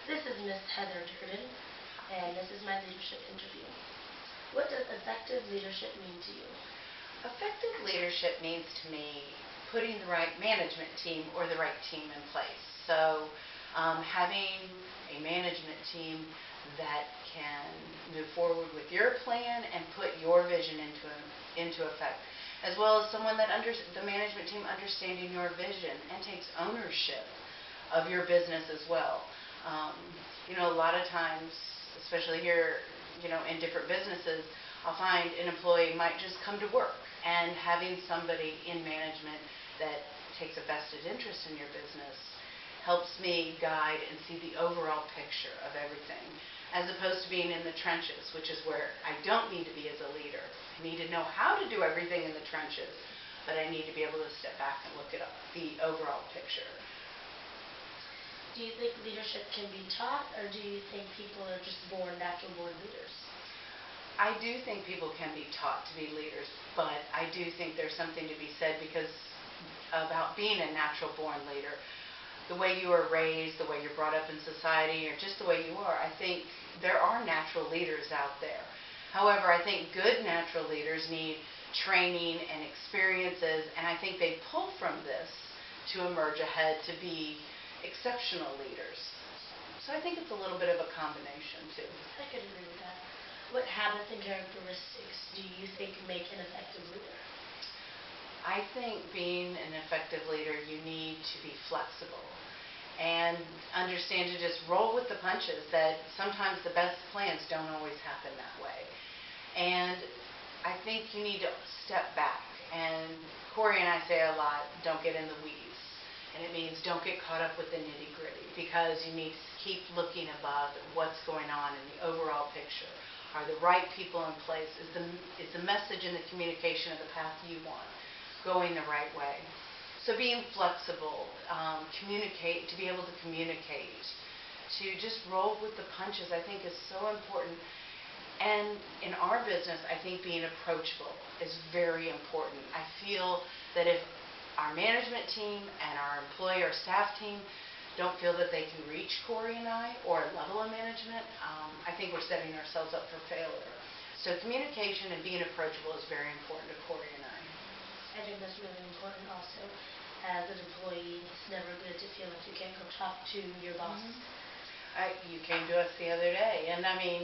This is Miss Heather Durden, and this is my leadership interview. What does effective leadership mean to you? Effective leadership means to me putting the right management team or the right team in place. So having a management team that can move forward with your plan and put your vision into effect, as well as someone that the management team understanding your vision and takes ownership of your business as well. A lot of times, especially here, in different businesses, I'll find an employee might just come to work, and having somebody in management that takes a vested interest in your business helps me guide and see the overall picture of everything, as opposed to being in the trenches, which is where I don't need to be as a leader. I need to know how to do everything in the trenches, but I need to be able to step back and look at the overall picture. Do you think leadership can be taught, or do you think people are just natural born leaders? I do think people can be taught to be leaders, but I do think there's something to be said about being a natural born leader. The way you are raised, the way you're brought up in society, or just the way you are, I think there are natural leaders out there. However, I think good natural leaders need training and experiences, and I think they pull from this to emerge ahead to be exceptional leaders. So I think it's a little bit of a combination too. I could agree with that. What habits and characteristics do you think make an effective leader? I think being an effective leader, you need to be flexible and understand to just roll with the punches, that sometimes the best plans don't always happen that way. And I think you need to step back. And Corey and I say a lot, don't get in the weeds. And it means don't get caught up with the nitty-gritty, because you need to keep looking above what's going on in the overall picture. Are the right people in place? Is the message and the communication of the path you want going the right way? So being flexible, to be able to communicate, to just roll with the punches, I think is so important. And in our business, I think being approachable is very important. I feel that if our management team and our employee or staff team don't feel that they can reach Corey and I, or a level of management, I think we're setting ourselves up for failure. So communication and being approachable is very important to Corey and I. I think that's really important also. As an employee, it's never good to feel like you can't go talk to your boss. You came to us the other day, and I mean,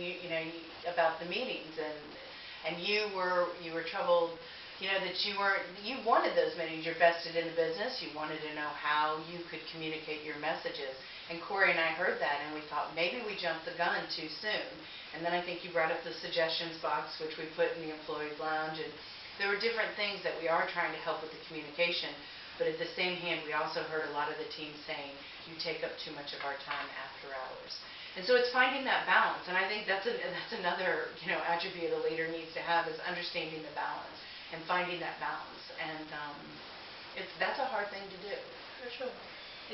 about the meetings, and you were troubled, that you wanted those meetings. You're vested in the business. You wanted to know how you could communicate your messages. And Corey and I heard that, and we thought maybe we jumped the gun too soon. And then I think you brought up the suggestions box, which we put in the employees lounge, and there were different things that we are trying to help with the communication. But at the same hand, we also heard a lot of the team saying, you take up too much of our time after hours. And so it's finding that balance. And I think that's another attribute a leader needs to have, is understanding the balance and finding that balance. And that's a hard thing to do. For sure.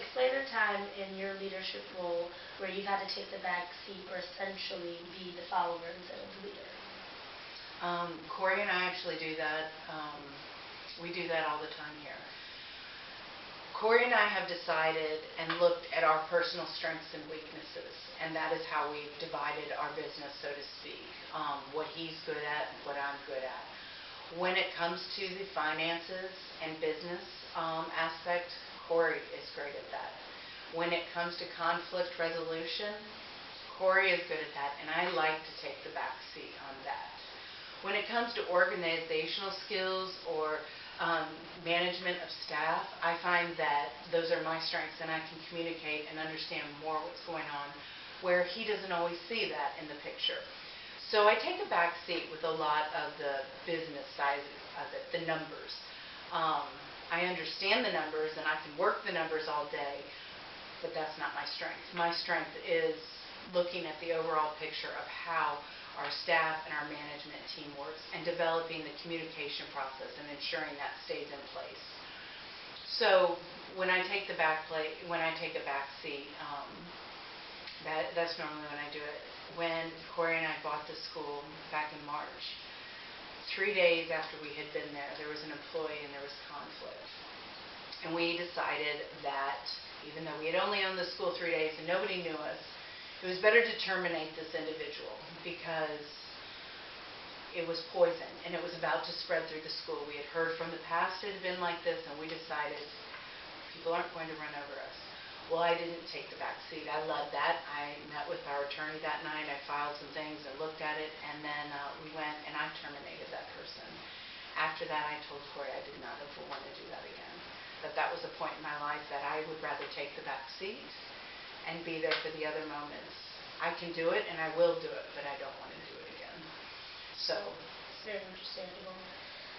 Explain a time in your leadership role where you've had to take the back seat, or essentially be the follower instead of the leader. Corey and I actually do that. We do that all the time here. Corey and I have decided and looked at our personal strengths and weaknesses, and that is how we've divided our business, so to speak. What he's good at, what I'm good at. When it comes to the finances and business aspect, Corey is great at that. When it comes to conflict resolution, Corey is good at that, and I like to take the back seat on that. When it comes to organizational skills or management of staff, I find that those are my strengths, and I can communicate and understand more what's going on, where he doesn't always see that in the picture. So I take a back seat with a lot of the business side of it, the numbers. I understand the numbers, and I can work the numbers all day, but that's not my strength. My strength is looking at the overall picture of how our staff and our management team works, and developing the communication process and ensuring that stays in place. So when I take a back seat, that's normally when I do it. When Corey and I bought the school back in March, 3 days after we had been there was an employee and there was conflict. And we decided that even though we had only owned the school 3 days and nobody knew us, it was better to terminate this individual because it was poison and it was about to spread through the school. We had heard from the past it had been like this, and we decided people aren't going to run over us. Well, I didn't take the back seat. I led that. I met with our attorney that night. I filed some things and looked at it, and then we went and I terminated that person. After that, I told Corey I did not ever want to do that again. That was a point in my life that I would rather take the back seat and be there for the other moments. I can do it and I will do it, but I don't want to do it again. So, It's very understandable.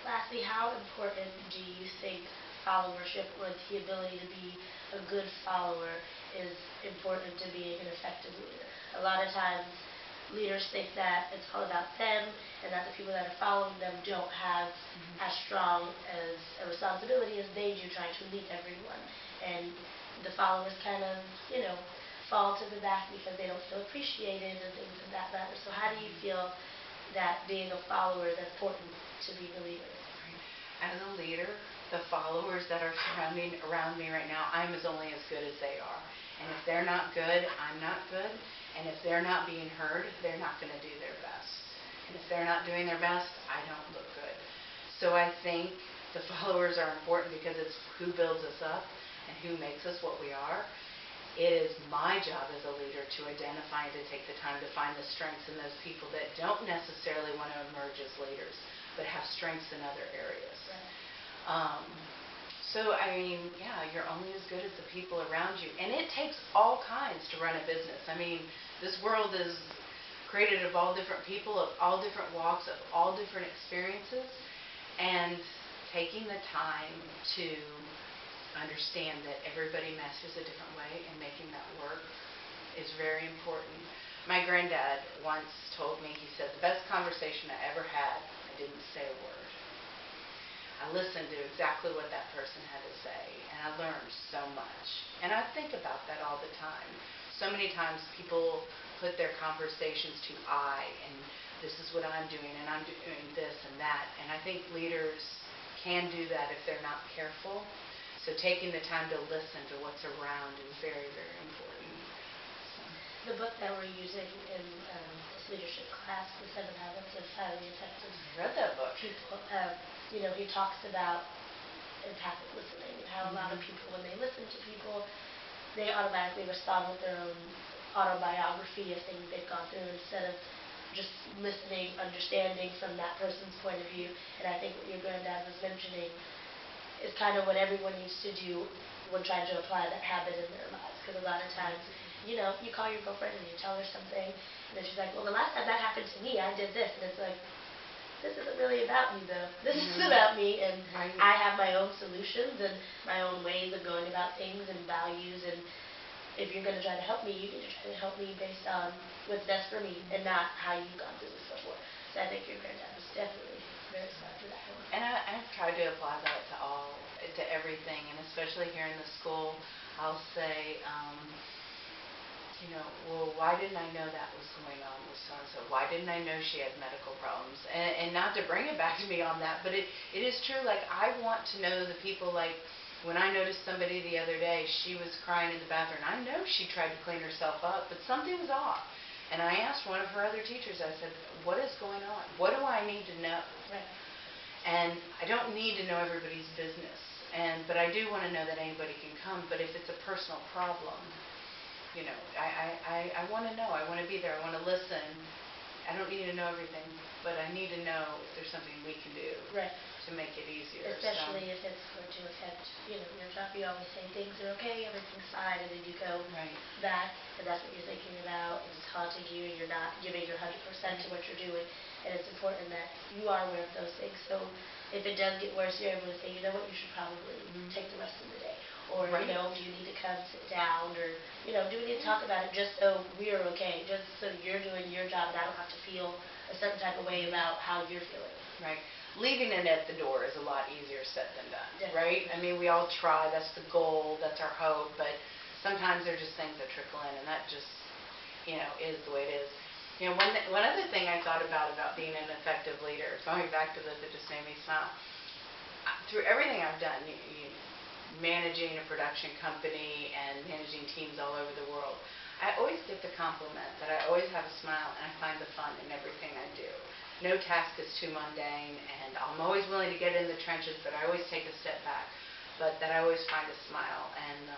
Lastly, how important do you think followership, or the ability to be a good follower, is important to being an effective leader? A lot of times, leaders think that it's all about them and that the people that are following them don't have as strong as a responsibility as they do trying to lead everyone. And the followers kind of, fall to the back because they don't feel appreciated and things of that matter. So how do you feel that being a follower is important to being a leader? as a leader, the followers that are surrounding around me right now, I'm only as good as they are. And if they're not good, I'm not good. And if they're not being heard, they're not going to do their best. And if they're not doing their best, I don't look good. So I think the followers are important because it's who builds us up and who makes us what we are. It is my job as a leader to identify and to take the time to find the strengths in those people that don't necessarily want to emerge as leaders, but have strengths in other areas. So, I mean, yeah, you're only as good as the people around you. And it takes all kinds to run a business. I mean, this world is created of all different people, of all different walks, of all different experiences. And taking the time to understand that everybody masters a different way and making that work is very important. My granddad once told me, he said, the best conversation I ever had, I didn't say a word. I listened to exactly what that person had to say, and I learned so much. And I think about that all the time. So many times people put their conversations to I, and this is what I'm doing, and I'm doing this and that. And I think leaders can do that if they're not careful. So taking the time to listen to what's around is very, very important. The book that we're using in this leadership class, The 7 Habits of Highly Effective I read that book. People, he talks about empathic listening and how a lot of people, when they listen to people, they automatically respond with their own autobiography of things they've gone through instead of just listening, understanding from that person's point of view. And I think what your granddad was mentioning is kind of what everyone needs to do when trying to apply that habit in their lives. Because a lot of times, you call your girlfriend and you tell her something, and then she's like, well, the last time that happened to me, I did this. And it's like, this isn't really about me, though. This is about me, and I have my own solutions and my own ways of going about things and values. And if you're going to try to help me, you need to try to help me based on what's best for me and not how you've gone through this before. So I think your granddad was definitely very smart for that one. And I've tried to apply that to everything, and especially here in the school, I'll say, well, why didn't I know that was going on with so-and-so? Why didn't I know she had medical problems? And not to bring it back to me on that, but it is true. Like, I want to know the people, like, when I noticed somebody the other day, she was crying in the bathroom. I know she tried to clean herself up, but something was off. And I asked one of her other teachers, I said, what is going on? What do I need to know? Right. And I don't need to know everybody's business, but I do want to know that anybody can come. But if it's a personal problem, I want to know. I want to be there. I want to listen. I don't need to know everything, but I need to know if there's something we can do to make it easier. Especially if it's going to affect, your job. You always say things are okay, everything's fine, and then you go back, and that's what you're thinking about. It's haunting you, and you're not giving your 100% to what you're doing. And it's important that you are aware of those things. So if it does get worse, you're able to say, you know what, you should probably take the rest of the day. Or, do you need to come sit down? Or, do we need to talk about it just so we're okay? Just so you're doing your job and I don't have to feel a certain type of way about how you're feeling. Right. Leaving it at the door is a lot easier said than done, Definitely. right? I mean, we all try. That's the goal. That's our hope. But sometimes there are just things that trickle in, and that just, is the way it is. One other thing I thought about being an effective leader, going back to this, it just made me smile. Through everything I've done, managing a production company and managing teams all over the world, I always get the compliment that I always have a smile and I find the fun in everything I do. No task is too mundane, and I'm always willing to get in the trenches, but I always take a step back. But that I always find a smile, and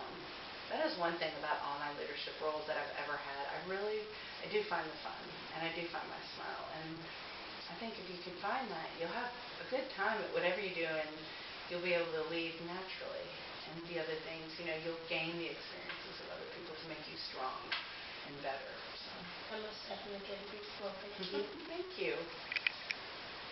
that is one thing about all my leadership roles that I've ever had. I do find the fun, and I do find my smile. And I think if you can find that, you'll have a good time at whatever you do, and you'll be able to lead naturally. And the other things, you'll gain the experiences of other people to make you strong and better. So. I most definitely give you. Well, thank you. Thank you.